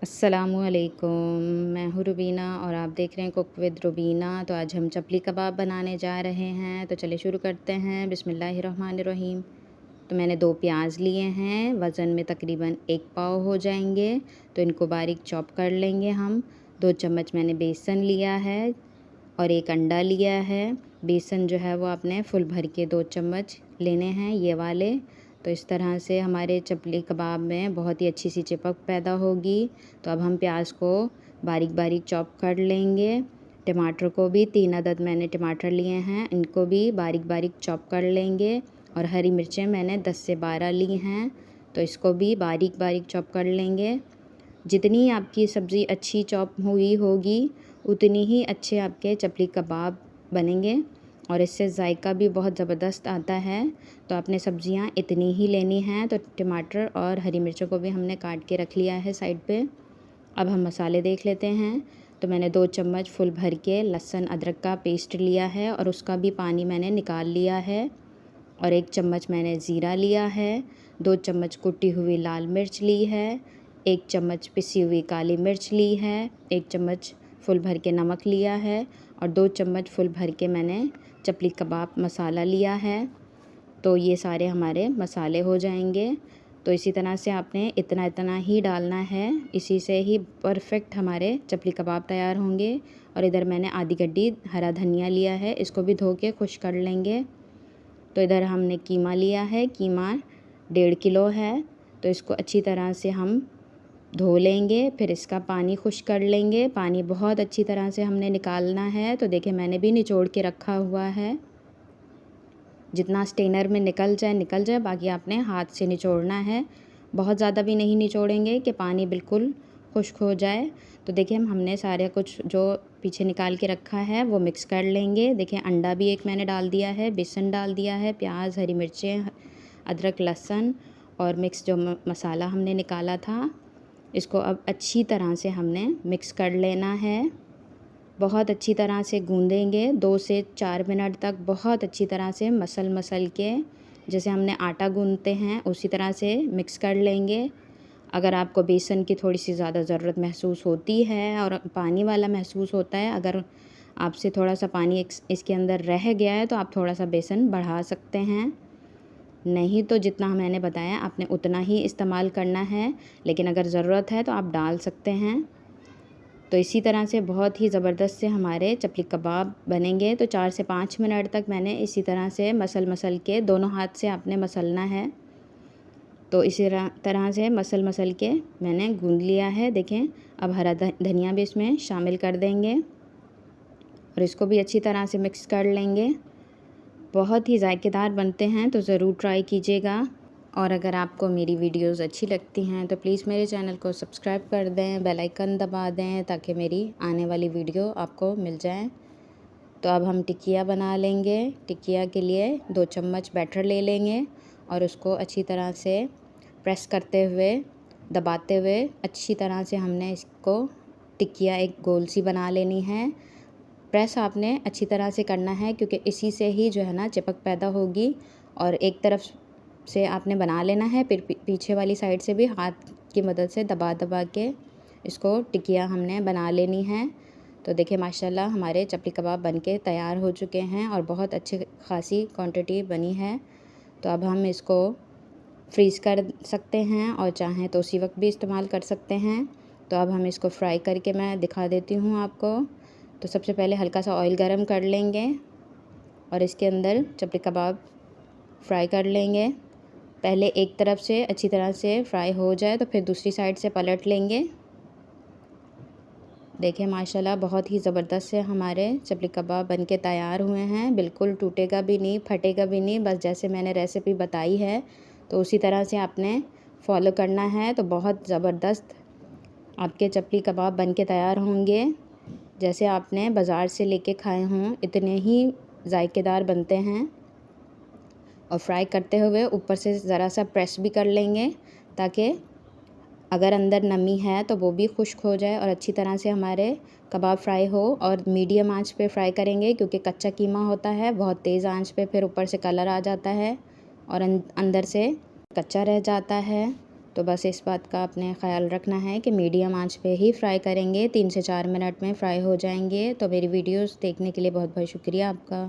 अस्सलामुअलैकुम। मैं हूँ रुबीना और आप देख रहे हैं कुक विद रुबीना। तो आज हम चपली कबाब बनाने जा रहे हैं, तो चलिए शुरू करते हैं। बिस्मिल्लाहिर्रहमानिर्रहीम। तो मैंने 2 प्याज लिए हैं, वज़न में तकरीबन 1 पाव हो जाएंगे, तो इनको बारीक चॉप कर लेंगे हम। 2 चम्मच मैंने बेसन लिया है और 1 अंडा लिया है। बेसन जो है वो आपने फुल भर के 2 चम्मच लेने हैं, ये वाले। तो इस तरह से हमारे चपली कबाब में बहुत ही अच्छी सी चिपक पैदा होगी। तो अब हम प्याज को बारीक बारीक चॉप कर लेंगे। टमाटर को भी 3 अदद मैंने टमाटर लिए हैं, इनको भी बारीक बारीक चॉप कर लेंगे। और हरी मिर्चें मैंने 10 से 12 ली हैं, तो इसको भी बारीक बारीक चॉप कर लेंगे। जितनी आपकी सब्ज़ी अच्छी चॉप हुई होगी उतनी ही अच्छे आपके चपली कबाब बनेंगे और इससे जायका भी बहुत ज़बरदस्त आता है। तो आपने सब्ज़ियाँ इतनी ही लेनी हैं। तो टमाटर और हरी मिर्चों को भी हमने काट के रख लिया है साइड पे। अब हम मसाले देख लेते हैं। तो मैंने 2 चम्मच फुल भर के लहसुन अदरक का पेस्ट लिया है और उसका भी पानी मैंने निकाल लिया है। और 1 चम्मच मैंने ज़ीरा लिया है, 2 चम्मच कुटी हुई लाल मिर्च ली है, 1 चम्मच पिसी हुई काली मिर्च ली है, 1 चम्मच फुल भर के नमक लिया है और 2 चम्मच फुल भर के मैंने चपली कबाब मसाला लिया है। तो ये सारे हमारे मसाले हो जाएंगे। तो इसी तरह से आपने इतना इतना ही डालना है, इसी से ही परफेक्ट हमारे चपली कबाब तैयार होंगे। और इधर मैंने आधी गड्डी हरा धनिया लिया है, इसको भी धो के खुश कर लेंगे। तो इधर हमने कीमा लिया है, कीमा 1.5 किलो है। तो इसको अच्छी तरह से हम धो लेंगे, फिर इसका पानी खुश कर लेंगे। पानी बहुत अच्छी तरह से हमने निकालना है। तो देखिए मैंने भी निचोड़ के रखा हुआ है, जितना स्टेनर में निकल जाए, बाकी आपने हाथ से निचोड़ना है। बहुत ज़्यादा भी नहीं निचोड़ेंगे कि पानी बिल्कुल खुश्क हो जाए। तो देखिए हमने सारे कुछ जो पीछे निकाल के रखा है वो मिक्स कर लेंगे। देखिए अंडा भी 1 मैंने डाल दिया है, बेसन डाल दिया है, प्याज, हरी मिर्चें, अदरक, लहसुन और मिक्स जो मसाला हमने निकाला था, इसको अब अच्छी तरह से हमने मिक्स कर लेना है। बहुत अच्छी तरह से गूँदेंगे 2 से 4 मिनट तक, बहुत अच्छी तरह से मसल के, जैसे हमने आटा गूँथते हैं उसी तरह से मिक्स कर लेंगे। अगर आपको बेसन की थोड़ी सी ज़्यादा ज़रूरत महसूस होती है और पानी वाला महसूस होता है, अगर आपसे थोड़ा सा पानी इसके अंदर रह गया है तो आप थोड़ा सा बेसन बढ़ा सकते हैं। नहीं तो जितना मैंने बताया आपने उतना ही इस्तेमाल करना है, लेकिन अगर ज़रूरत है तो आप डाल सकते हैं। तो इसी तरह से बहुत ही ज़बरदस्त से हमारे चपली कबाब बनेंगे। तो 4 से 5 मिनट तक मैंने इसी तरह से मसल के, दोनों हाथ से आपने मसलना है। तो इसी तरह से मसल के मैंने गूँध लिया है। देखें अब हरा धनिया भी इसमें शामिल कर देंगे और इसको भी अच्छी तरह से मिक्स कर लेंगे। बहुत ही जायकेदार बनते हैं, तो ज़रूर ट्राई कीजिएगा। और अगर आपको मेरी वीडियोस अच्छी लगती हैं तो प्लीज़ मेरे चैनल को सब्सक्राइब कर दें, बेल आइकन दबा दें ताकि मेरी आने वाली वीडियो आपको मिल जाए। तो अब हम टिकिया बना लेंगे। टिकिया के लिए 2 चम्मच बैटर ले लेंगे और उसको अच्छी तरह से प्रेस करते हुए, दबाते हुए अच्छी तरह से हमने इसको टिकिया एक गोल सी बना लेनी है। प्रेस आपने अच्छी तरह से करना है क्योंकि इसी से ही जो है ना चिपक पैदा होगी। और एक तरफ से आपने बना लेना है, फिर पीछे वाली साइड से भी हाथ की मदद से दबा के इसको टिकिया हमने बना लेनी है। तो देखिए माशाल्लाह हमारे चपली कबाब बनके तैयार हो चुके हैं और बहुत अच्छी खासी क्वांटिटी बनी है। तो अब हम इसको फ्रीज़ कर सकते हैं और चाहें तो उसी वक्त भी इस्तेमाल कर सकते हैं। तो अब हम इसको फ्राई करके मैं दिखा देती हूँ आपको। तो सबसे पहले हल्का सा ऑयल गरम कर लेंगे और इसके अंदर चपली कबाब फ्राई कर लेंगे। पहले एक तरफ से अच्छी तरह से फ्राई हो जाए तो फिर दूसरी साइड से पलट लेंगे। देखिए माशाल्लाह बहुत ही ज़बरदस्त से हमारे चपली कबाब बनके तैयार हुए हैं। बिल्कुल टूटेगा भी नहीं, फटेगा भी नहीं, बस जैसे मैंने रेसिपी बताई है तो उसी तरह से आपने फॉलो करना है। तो बहुत ज़बरदस्त आपके चपली कबाब बनके तैयार होंगे। जैसे आपने बाज़ार से लेके खाए हों इतने ही जायकेदार बनते हैं। और फ्राई करते हुए ऊपर से ज़रा सा प्रेस भी कर लेंगे ताकि अगर अंदर नमी है तो वो भी खुश्क हो जाए और अच्छी तरह से हमारे कबाब फ्राई हो। और मीडियम आंच पे फ्राई करेंगे क्योंकि कच्चा कीमा होता है, बहुत तेज़ आंच पे फिर ऊपर से कलर आ जाता है और अंदर से कच्चा रह जाता है। तो बस इस बात का आपने ख़्याल रखना है कि मीडियम आंच पे ही फ्राई करेंगे, 3 से 4 मिनट में फ्राई हो जाएंगे। तो मेरी वीडियोस देखने के लिए बहुत बहुत शुक्रिया आपका।